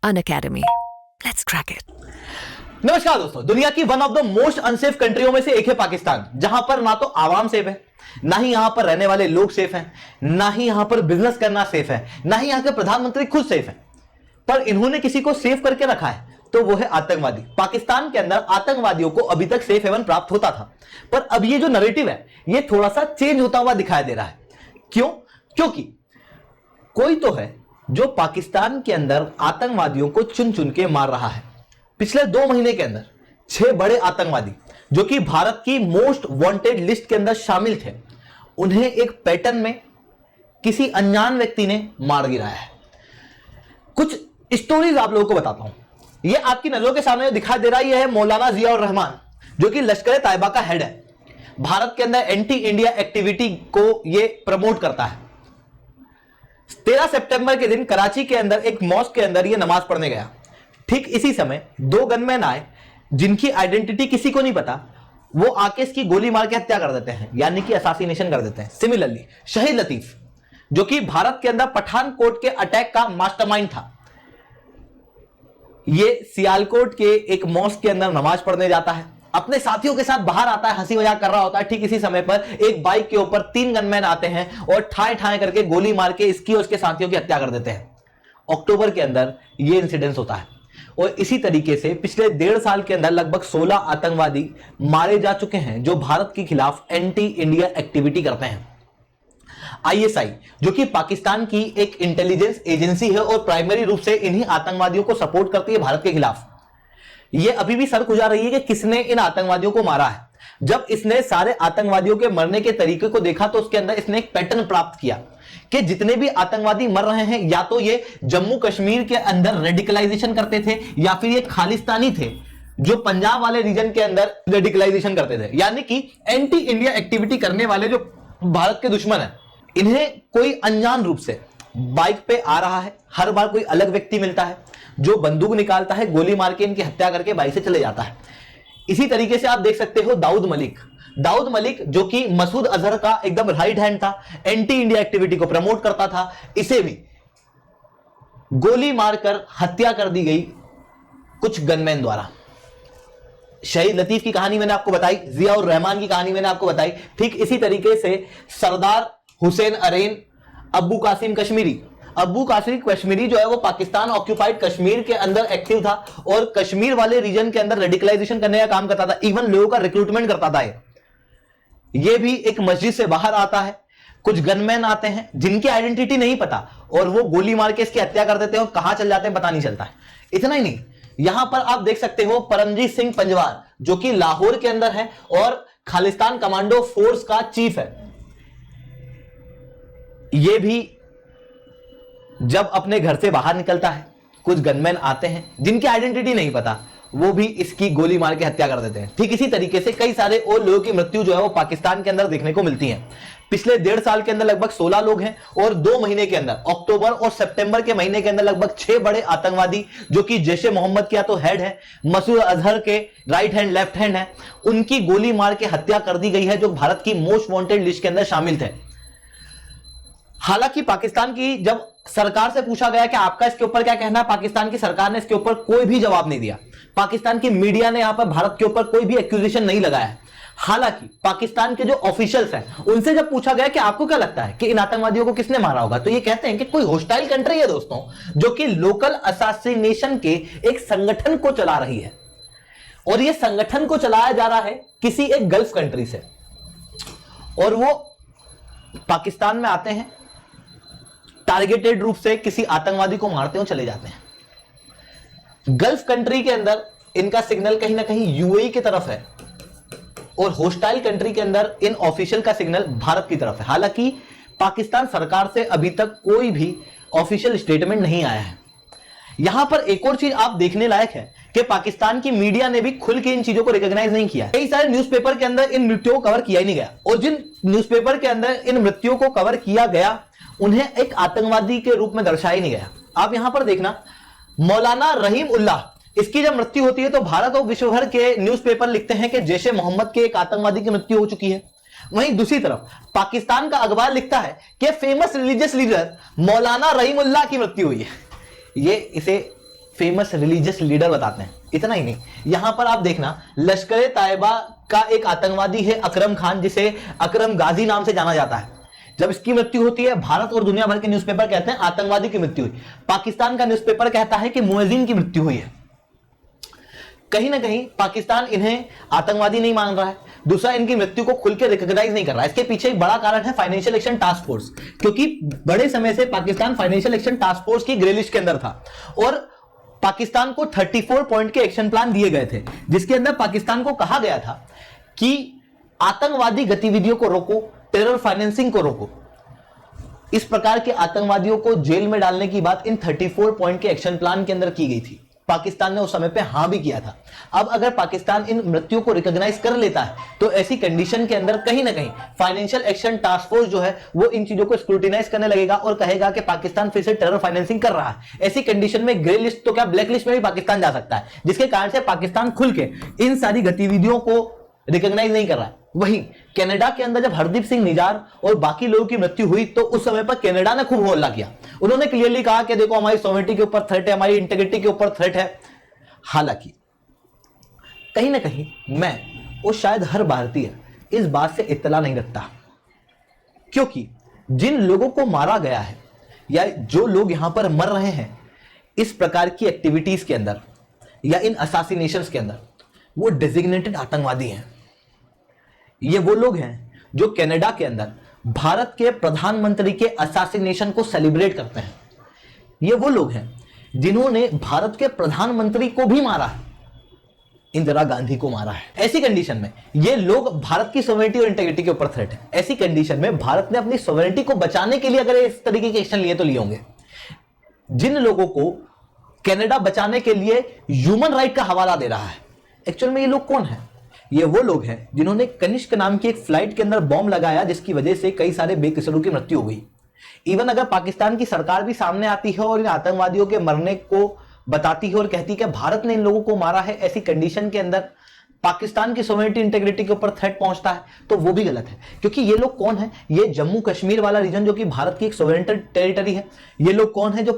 Unacademy. Let's crack it. नमस्कार दोस्तों, दुनिया की one of the most unsafe कंट्रियों में से एक है पाकिस्तान, जहां पर ना तो आवाम सेफ है, ना ही यहां पर रहने वाले लोग सेफ हैं, ना ही यहां पर बिजनेस करना सेफ है, ना ही यहां के प्रधानमंत्री खुद सेफ है। पर इन्होंने किसी को सेफ करके रखा है, तो वो है आतंकवादी। पाकिस्तान के अंदर आतंकवादियों को अभी तक सेफ हेवन प्राप्त होता था, पर अब ये जो नैरेटिव है ये थोड़ा सा चेंज होता हुआ दिखाई दे रहा है। क्यों? क्योंकि कोई तो है जो पाकिस्तान के अंदर आतंकवादियों को चुन चुन के मार रहा है। पिछले 2 महीने के अंदर 6 बड़े आतंकवादी जो कि भारत की मोस्ट वांटेड लिस्ट के अंदर शामिल थे, उन्हें एक पैटर्न में किसी अनजान व्यक्ति ने मार गिराया है। कुछ स्टोरीज आप लोगों को बताता हूं। यह आपकी नजरों के सामने दिखाई दे रहा है, यह है मौलाना जियाउर रहमान, जो कि लश्कर तैयबा का हेड है। भारत के अंदर एंटी इंडिया एक्टिविटी को यह प्रमोट करता है। 13 सितंबर के दिन कराची के अंदर एक मॉस्क के अंदर यह नमाज पढ़ने गया। ठीक इसी समय 2 गनमैन आए, जिनकी आइडेंटिटी किसी को नहीं पता। वो आके इसकी गोली मार के हत्या कर देते हैं, यानी कि असासिनेशन कर देते हैं। सिमिलरली शहीद लतीफ, जो कि भारत के अंदर पठानकोट के अटैक का मास्टरमाइंड था, ये सियालकोट के एक मॉस्क के अंदर नमाज पढ़ने जाता है, अपने साथियों के साथ बाहर आता है, हंसी मजाक कर रहा होता है। ठीक इसी समय पर एक बाइक के ऊपर 3 गनमैन आते हैं और ठाए ठाए करके गोली मार के इसकी और उसके साथियों की हत्या कर देते हैं। अक्टूबर के अंदर यह इंसिडेंस होता है और इसी तरीके से पिछले 1.5 साल के अंदर लगभग 16 आतंकवादी मारे जा चुके हैं, जो भारत के खिलाफ एंटी इंडिया एक्टिविटी करते हैं। आईएसआई, जो कि पाकिस्तान की एक इंटेलिजेंस एजेंसी है और प्राइमरी रूप से इन्हीं आतंकवादियों को सपोर्ट करती है भारत के खिलाफ, यह अभी भी सर खुजा रही है कि किसने इन आतंकवादियों को मारा है। जब इसने सारे आतंकवादियों के मरने के तरीके को देखा तो उसके अंदर इसने एक पैटर्न प्राप्त किया कि जितने भी आतंकवादी मर रहे हैं, या तो ये जम्मू कश्मीर के अंदर रेडिकलाइजेशन करते थे, या फिर ये खालिस्तानी थे जो पंजाब वाले रीजन के अंदर रेडिकलाइजेशन करते थे। यानी कि एंटी इंडिया एक्टिविटी करने वाले जो भारत के दुश्मन है, इन्हें कोई अनजान रूप से बाइक पे आ रहा है। हर बार कोई अलग व्यक्ति मिलता है जो बंदूक निकालता है, गोली मार के इनकी हत्या करके बाइक से चले जाता है। इसी तरीके से आप देख सकते हो दाऊद मलिक, जो कि मसूद अजहर का एकदम राइट हैंड था, एंटी इंडिया एक्टिविटी को प्रमोट करता था, इसे भी गोली मारकर हत्या कर दी गई कुछ गनमैन द्वारा। शहीद लतीफ की कहानी मैंने आपको बताई, जियाउर रहमान की कहानी मैंने आपको बताई। ठीक इसी तरीके से सरदार हुसैन अरेन, अब्बू कासिम कश्मीरी जो है वो पाकिस्तान ऑक्यूपाइड कश्मीर के अंदर एक्टिव था और कश्मीर वाले रीजन के अंदर रेडिकलाइजेशन करने का काम करता था, इवन लोगों का रिक्रूटमेंट करता था। ये भी एक मस्जिद से बाहर आता है, कुछ गनमैन आते हैं जिनकी आइडेंटिटी नहीं पता, और वो गोली मार के इसकी हत्या कर देते हैं और कहां चल जाते हैं पता नहीं चलता है। इतना ही नहीं, यहां पर आप देख सकते हो परमजीत सिंह पंजवार, जो कि लाहौर के अंदर है और खालिस्तान कमांडो फोर्स का चीफ है। ये भी जब अपने घर से बाहर निकलता है, कुछ गनमैन आते हैं जिनकी आइडेंटिटी नहीं पता, वो भी इसकी गोली मार के हत्या कर देते हैं। ठीक इसी तरीके से कई सारे और लोगों की मृत्यु जो है वो पाकिस्तान के अंदर देखने को मिलती है। पिछले 1.5 साल के अंदर लगभग 16 लोग हैं और 2 महीने के अंदर, अक्टूबर और सितंबर के महीने के अंदर लगभग 6 बड़े आतंकवादी, जो कि जैशे मोहम्मद का तो हेड है, मसूद अजहर के राइट हैंड लेफ्ट हैंड है, उनकी गोली मार के हत्या कर दी गई है, जो भारत की मोस्ट वांटेड लिस्ट के अंदर शामिल थे। हालांकि पाकिस्तान की जब सरकार से पूछा गया कि आपका इसके ऊपर क्या कहना है, पाकिस्तान की सरकार ने इसके ऊपर कोई भी जवाब नहीं दिया। पाकिस्तान की मीडिया ने यहां पर भारत के ऊपर कोई भी एक्यूजेशन नहीं लगाया। हालांकि पाकिस्तान के जो ऑफिशियल्स हैं, उनसे जब पूछा गया कि आपको क्या लगता है कि इन आतंकवादियों को किसने मारा होगा, तो ये कहते हैं कि कोई होस्टाइल कंट्री है दोस्तों, जो कि लोकल असासिनेशन के एक संगठन को चला रही है, और ये संगठन को चलाया जा रहा है किसी एक गल्फ कंट्री से, और वो पाकिस्तान में आते हैं, टारगेटेड रूप से किसी आतंकवादी को मारते हो चले जाते हैं। गल्फ कंट्री के अंदर इनका सिग्नल कहीं ना कहीं यूएई की तरफ है और होस्टाइल कंट्री के अंदर इन ऑफिशियल का सिग्नल भारत की तरफ है। हालांकि पाकिस्तान सरकार से अभी तक कोई भी ऑफिशियल स्टेटमेंट नहीं आया है। यहां पर एक और चीज आप देखने लायक है कि पाकिस्तान की मीडिया ने भी खुल के इन चीजों को रिकॉग्नाइज नहीं किया। कई सारे न्यूज़पेपर के अंदर इन मृत्युओं को कवर किया ही नहीं गया, और जिन न्यूज़पेपर के अंदर इन मृत्युओं को कवर किया गया, उन्हें एक आतंकवादी के रूप में दर्शाया ही नहीं गया। आप यहां पर देखना, मौलाना रहीम उल्लाह, इसकी जब मृत्यु होती है तो भारत और विश्व भर के न्यूज़पेपर लिखते हैं कि जैशे मोहम्मद के एक आतंकवादी की मृत्यु हो चुकी है। वहीं दूसरी तरफ पाकिस्तान का अखबार लिखता है कि फेमस रिलीजियस लीडर मौलाना रहीमुल्लाह की मृत्यु हुई है। ये इसे फेमस रिलीजियस लीडर बताते हैं। इतना ही नहीं, यहां पर आप देखना लश्कर-ए-तैयबा का एक आतंकवादी है अकरम खान, जिसे अकरम गाजी नाम से जाना जाता है। जब इसकी मृत्यु होती है, भारत और दुनिया भर के न्यूज़पेपर कहते हैं आतंकवादी की मृत्यु हुई। पाकिस्तान का न्यूज़पेपर कहता है कि मुअज्जिन की मृत्यु हुई है। कहीं ना कहीं पाकिस्तान इन्हें आतंकवादी नहीं मान रहा है, दूसरा इनकी मृत्यु को खुल के रिकॉग्नाइज नहीं कर रहा है। इसके पीछे एक बड़ा कारण है फाइनेंशियल एक्शन टास्क फोर्स, क्योंकि बड़े समय से Pakistan financial action task force की ग्रे लिस्ट के अंदर था और पाकिस्तान को 34 पॉइंट के एक्शन प्लान दिए गए थे, जिसके अंदर पाकिस्तान को कहा गया था कि आतंकवादी गतिविधियों को रोको, टेरर फाइनेंसिंग को रोको। इस प्रकार के आतंकवादियों को जेल में डालने की बात इन 34 पॉइंट के एक्शन प्लान के अंदर की गई थी। पाकिस्तान ने उस समय पे हां भी किया था। अब अगर पाकिस्तान इन मृत्यु को रिकॉग्नाइज कर लेता है तो ऐसी कंडीशन के अंदर कहीं ना कहीं फाइनेंशियल एक्शन टास्क फोर्स जो है वो इन चीजों को स्क्रूटिनाइज करने लगेगा और कहेगा कि पाकिस्तान फिर से टेरर फाइनेंसिंग कर रहा है। ऐसी कंडीशन में ग्रे लिस्ट तो क्या ब्लैक लिस्ट में भी पाकिस्तान जा सकता है, जिसके कारण से पाकिस्तान खुल के इन सारी गतिविधियों को रिकॉग्नाइज नहीं कर रहा है। वहीं कनाडा के अंदर जब हरदीप सिंह निजार और बाकी लोगों की मृत्यु हुई तो उस समय पर कनाडा ने खूब हल्ला किया। उन्होंने क्लियरली कहा कि देखो हमारी सॉवरेनिटी के ऊपर थ्रेट है, हमारी इंटीग्रिटी के ऊपर थ्रेट है। हालांकि कहीं ना कहीं मैं और शायद हर भारतीय इस बात से इत्तला नहीं रखता, क्योंकि जिन लोगों को मारा गया है या जो लोग यहां पर मर रहे हैं इस प्रकार की एक्टिविटीज के अंदर या इन असैसिनेशंस के अंदर, वो डेजिग्नेटेड आतंकवादी हैं। ये वो लोग हैं जो कनाडा के अंदर भारत के प्रधानमंत्री के असैसिनेशन को सेलिब्रेट करते हैं। ये वो लोग हैं जिन्होंने भारत के प्रधानमंत्री को भी मारा है, इंदिरा गांधी को मारा है। ऐसी कंडीशन में ये लोग भारत की सॉवरेनिटी और इंटीग्रिटी के ऊपर थ्रेट है। ऐसी कंडीशन में भारत ने अपनी सॉवरेनिटी को बचाने के लिए अगर इस तरीके के एक्शन लिए तो लिए होंगे। जिन लोगों को कनाडा बचाने के लिए ह्यूमन राइट का हवाला दे रहा है, एक्चुअल में ये लोग कौन है? ये वो लोग हैं जिन्होंने कनिष्क नाम की एक फ्लाइट के अंदर बॉम्ब लगाया, जिसकी वजह से कई सारे बेकसूरों की मृत्यु हो गई। इवन अगर पाकिस्तान की सरकार भी सामने आती है और इन आतंकवादियों के मरने को बताती है और कहती है कि भारत ने इन लोगों को मारा है, ऐसी कंडीशन के अंदर पाकिस्तान की सॉवरेनिटी इंटीग्रिटी के ऊपर थ्रेट पहुंचता है तो वो भी गलत है। क्योंकि ये लोग कौन है? ये जम्मू कश्मीर वाला रीजन जो कि भारत की एक सॉवरेन टेरिटरी है। ये लोग कौन है? जो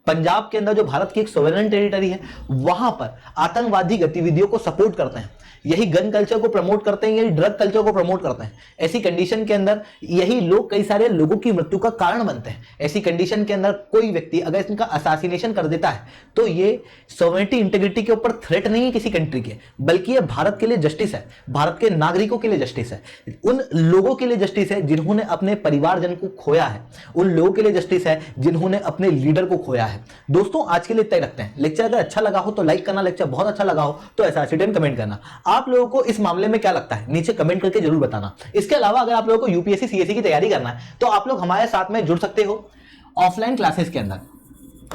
पंजाब के अंदर जो भारत की एक सॉवरेन टेरिटरी है, वहां पर आतंकवादी गतिविधियों को सपोर्ट करते हैं, यही गन कल्चर को प्रमोट करते हैं, यही ड्रग कल्चर को प्रमोट करते हैं। ऐसी कंडीशन के अंदर यही लोग कई सारे लोगों की मृत्यु का कारण बनते हैं। ऐसी कंडीशन के अंदर कोई व्यक्ति अगर इनका असैसिनेशन कर देता है तो ये सॉवरेनिटी इंटीग्रिटी के ऊपर थ्रेट नहीं है किसी कंट्री के, बल्कि ये भारत के लिए जस्टिस है, भारत के नागरिकों के लिए जस्टिस है, उन लोगों के लिए जस्टिस है जिन्होंने अपने परिवारजन को खोया है, उन लोगों के लिए जस्टिस है जिन्होंने अपने लीडर को खोया है। दोस्तों आज के लिए इतना ही रखते हैं। लेक्चर अगर अच्छा लगा हो तो लाइक करना, लेक्चर बहुत अच्छा लगा हो तो एसआरसीटेन कमेंट करना। आप लोगों को इस मामले में क्या लगता है नीचे कमेंट करके जरूर बताना। इसके अलावा अगर आप लोगों को यूपीएससी सीएससी की तैयारी करना है तो आप लोग हमारे साथ में जुड़ सकते हो ऑफलाइन क्लासेस के अंदर।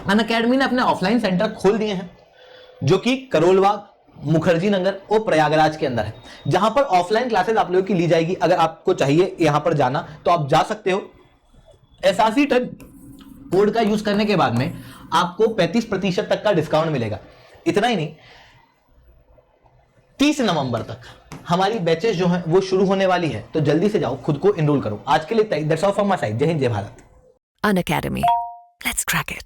अनअकैडमी ने अपने ऑफलाइन सेंटर खोल दिए हैं जो कि करोलबाग, मुखर्जी नगर और प्रयागराज के अंदर है, जहां पर ऑफलाइन क्लासेस आप लोगों की ली जाएगी। अगर आपको चाहिए यहां पर जाना तो आप जा सकते हो। एसआरसीटेन कोड का यूज करने के बाद में आपको 35% तक का डिस्काउंट मिलेगा। इतना ही नहीं, 30 नवंबर तक हमारी बैचेस जो हैं वो शुरू होने वाली है, तो जल्दी से जाओ, खुद को एनरोल करो। आज के लिए that's all from my side. जय हिंद, जय Bharat. Unacademy. Let's crack it.